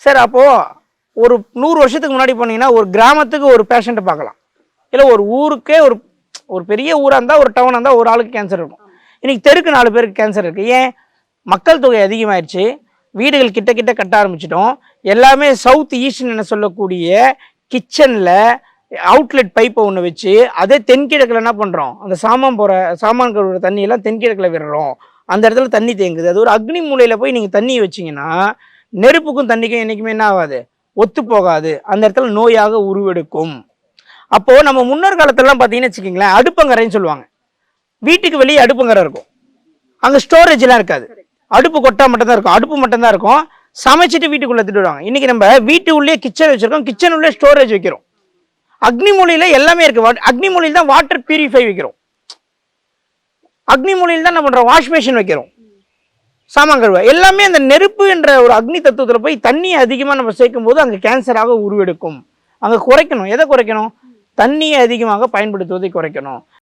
Sir அப்போது ஒரு 100 வருஷத்துக்கு முன்னாடி போனீங்கன்னா ஒரு கிராமத்துக்கு ஒரு பேஷண்ட்டை பார்க்கலாம், இல்லை ஒரு ஊருக்கே ஒரு பெரிய ஊராக இருந்தால் ஒரு டவுனாக இருந்தால் ஒரு ஆளுக்கு கேன்சர் இருக்கும். இன்றைக்கி தெருக்கு 4 பேருக்கு கேன்சர் இருக்குது. ஏன்? மக்கள் தொகை அதிகமாகிடுச்சு, வீடுகள் கிட்ட கிட்ட கட்ட ஆரம்பிச்சிட்டோம். எல்லாமே சவுத் ஈஸ்ட்னு என்ன சொல்லக்கூடிய கிச்சனில் அவுட்லெட் பைப்பை ஒன்று வச்சு அதே தென்கிழக்கில் என்ன பண்ணுறோம், அந்த சாமான் கழுவுற தண்ணியெல்லாம் தென்கிழக்கில் விடுறோம். அந்த இடத்துல தண்ணி தேங்குது. அது ஒரு அக்னி மூலையில் போய் நீங்கள் தண்ணி வச்சிங்கன்னா நெருப்புக்கும் தண்ணிக்கும் என்றைக்குமே என்ன ஆகாது, ஒத்து போகாது. அந்த இடத்துல நோயாக உருவெடுக்கும். அப்போது நம்ம முன்னோர் காலத்திலலாம் பார்த்தீங்கன்னு வச்சுக்கிங்களேன், அடுப்பங்கரைன்னு சொல்லுவாங்க. வீட்டுக்கு வெளியே அடுப்பங்கரை இருக்கும், அங்கே ஸ்டோரேஜ்லாம் இருக்காது, அடுப்பு கொட்டா மட்டும்தான் இருக்கும், அடுப்பு மட்டும்தான் இருக்கும். சமைச்சிட்டு வீட்டுக்குள்ளே எடுத்துட்டு வருவாங்க. இன்றைக்கி நம்ம வீட்டு உள்ளே கிச்சன் வச்சுருக்கோம், கிச்சன் உள்ளே ஸ்டோரேஜ் வைக்கிறோம். அக்னி மூலையில் எல்லாமே இருக்குது. அக்னி மூலையில் தான் வாட்டர் பியூரிஃபை வைக்கிறோம், அக்னி மூலையில் தான் என்ன பண்ணுறோம், வாஷ் மிஷின் வைக்கிறோம், சாமான் கழுவ. எல்லாமே அந்த நெருப்பு என்ற ஒரு அக்னி தத்துவத்தில் போய் தண்ணியை அதிகமாக நம்ம சேர்க்கும் போது அங்கே கேன்சராக உருவெடுக்கும். அங்கே குறைக்கணும். எதை குறைக்கணும்? தண்ணியை அதிகமாக பயன்படுத்துவதை குறைக்கணும்.